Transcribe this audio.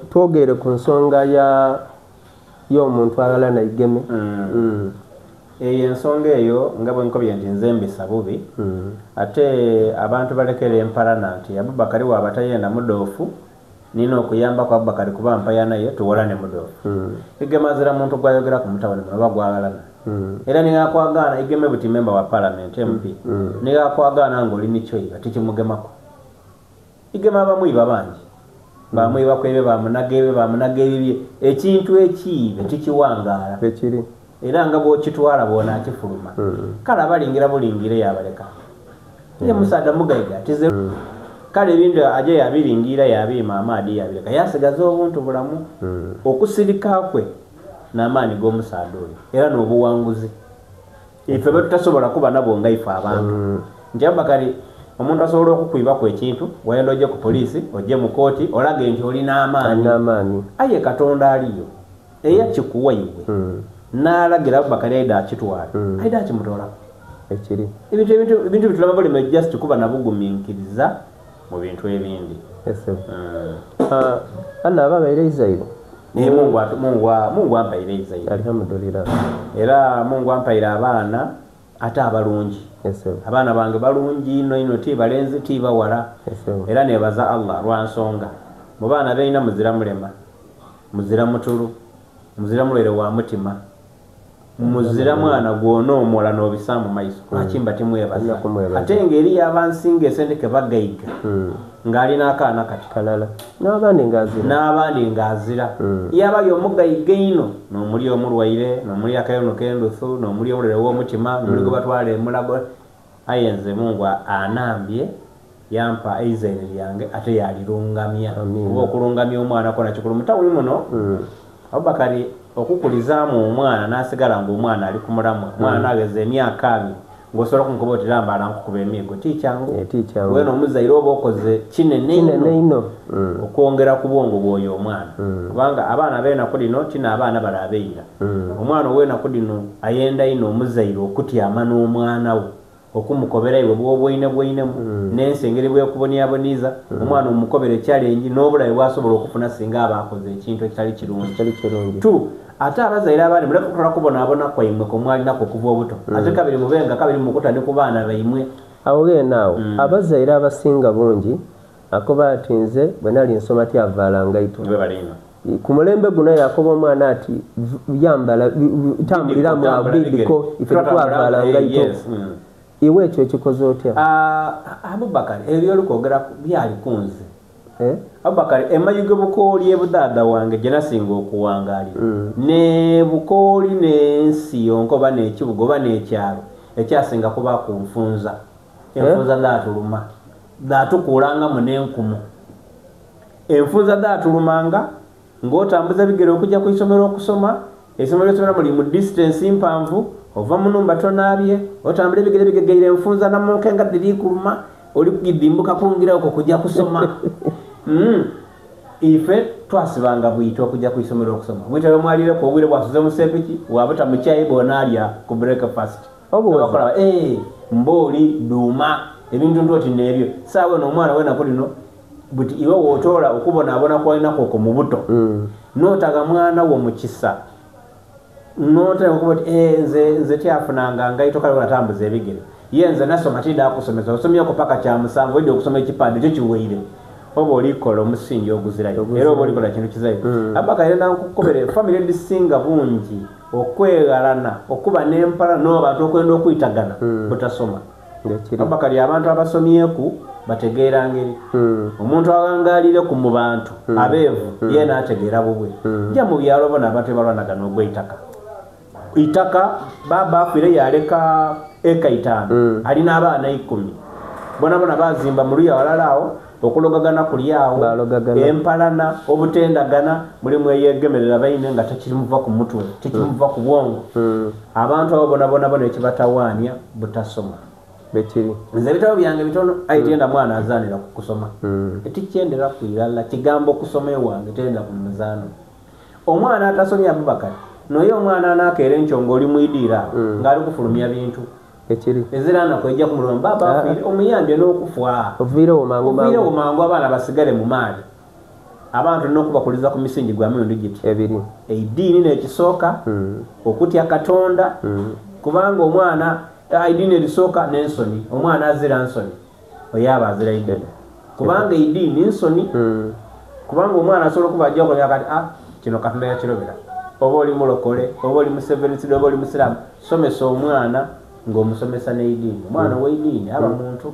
twogere ku nsonga y'omuntu ayagala naigeme. Eyo ensonga eyo nga bwe nkobye nti nze mbisa bubi ate abantu balekera empalana nti Abubakari waaba tayenda mudoofu nina okuyamba kwa Abubakari kuba mpaya naye tuwolane mudoofu. Igemazira muntu gwayogera ku mutabani baba gwagalana. Era ningakwagaana igeme buti member wa parliament MP ningakwagaana ng'oli nikyoyiba tikimugemako. Igema abamwiba bangi bamwiba kwebe bamunagebe ekintu ekiibe tikiwangaala ekiri era nga bw'okitwala bw'ona akifuluma kale abalingira bulingire yabaleka ye musaada mugaiga tize kale ebintu aje yabiringira yabiima amaadi yabireka yasigaza obuntu bulamu okusirika kwe n'amaani g'omusaada oyo era n'obuwanguzi ife betutasobola kuba nabo nga ife abantu nti Abubakari omuntu asobola okukwibaku ekintu wayenda ojje ku poliisi ojje mu kooti olage nti olina amaani aye Katonda aliyo eyakikuwa iwe n'alagira Abubakari aida akitwala aida akimutola ekiri ebintu bitulaba buli just kuba nabugumiikiriza mu bintu ebindi. Anna ababaire Israeli Mungu ampaire Israeli alhamdulillah era Mungu ampaire abaana ate abalungi abaana bange balungi ino tibalenzi tibawala era nebaza Allah lwa nsonga mu baana beina muzira mulema muzira mutulu muzira mulere wa mutima muzira mwana gwona omola n'obisamu maiso akimba timwebaza ate ngeri yabansinga esendeke bagaiga ngalina akaana kati kalala n'abandi ngazira yaba yomugayiga ino n'omuli omulwaire n'omuli akayono k'endusu n'omuli omulere w'omutima n'omuli gwe batwala emulago ayenze Mungu anambye yampa Israeli yange ate yalirungamya kuba okulungamya omwana kona kikulu mutawuli muno Abubakari okukulizaamu omwana n'asigala ng'omwana ali ku mulamwa omwana n'ageza emyaka 2 ng'osobola kunkubootera mbala nkukuba emigo tikyangu wena omuzaire oba okoze kinene ino okwongera ku bwongo bw'oyo omwana kubanga abaana b'enaku lino kina abaana bali abeira omwana ow'enaku lino ayenda ino omuzaire okutyama n'omwana we okumukobera iwe bw'obwoinemu n'ensi engeri bw'ekubonyaboniza omwana omukobere challenge n'obulabe bwasobola okufuna singa abakoze ekintu ekitali kirungi tu ate abazaire abandi muleka kutola kubonaabona kwaimwe komwalinako okuva obuto ate kabiri mubenga kabiri mukutane ku baana baimwe awo genaawo abazaire abasinga bungi akoba ati nze bwe nali nsoma tyavaala ngaito ku mulembe guno yakoba omwana ati yambala tambulira mu abidiko ife twavaala ngaito iwe ekyo ekikoze otya? Abubakari ebyolukwogera byali kunze Abubakari emayiga bukooli ebudaada wange gye nasinga okuwangalira ne bukooli n'ensi yonka oba n'ekibuga oba n'ekyalo ekyasinga kuba ku nfunza enfunza daatuluma daatukuulangamu n'enkumu enfunza daatulumanga ng'otambuza bigere okujja ku isomero okusoma esomero ly'osomera muli mu distance mpanvu ova munumba tonaabye otambula ebigere bigegeire enfunza namunkenga dirikuluma oli kugidimbuka kungira okwo kujja kusoma ife twasibanga bwito okujja ku isomero okusoma bwito bwemwalire ku obwire bwasuze mu sepiki wabuta mu chai bonaalya ku breakfast obukola mboli duuma ebintu ndoti n'ebyo saawe n'omwana wena kulino buti iwe wotola okubonaabona kwalinako okwo mu buto nootaga mwana wo mu kisa nota okuboti nze tyafunanga ngaito kale watambuza ebigere yenze nasoma tida akusomeza osomye ko paka kya musango ide okusoma ekipande kyo kiweire obo likola omusingi oguzirayo era obo likola kintu kizayo Abubakari yenda nkukobere family disinga bungi okwegalana okuba n'empala n'abantu okwenda okuyitagana butasoma Abubakari abantu abasomyeku bategeera ngeri omuntu awangalire ku mu bantu abeevu yena ategeera bubwe nja mu byalo bona abantu balwanagana ogw'eitaka itaka baba afire yaleka eka 5 alina abaana 10 bona bazimba mu luya walalaawo okulogagana kulyawo empalana obutendagana mulimu eyegemerera bayine nga tekirimuva ku mutwe tekirimuva ku bwongo abantu abo bona ekibatawaanya butasoma bekiri nze ebitabo byange bitono ayitenda mwana azaanira ku kusoma etikyendera kwirala kigambo kusoma ewange tenda ku muzaano omwana atasomye Abubakari noyo omwana anakeera enkyongo oli mwidira ng'ali kufulumya bintu ekiri ezirana kwejja ku mulomba baba omuyambye n'okufwa oviirewo mangu abaana basigale mu maali abantu n'okubakuliza ku misingi gwa mirundi giti ebiri eddiini n'ekisooka okutya Katonda kubanga omwana eddiini erisooka n'ensoni omwana azira nsoni oyaba azira idene kubanga eddiini nsoni kubanga omwana asobola okuba ajja okulya kati kino Katonda yakirobera oba oli mulokole oba oli musevenisi oba oli musiraamu somesa omwana ng'omusomesa n'eddiini omwana w'eddiini aba muntu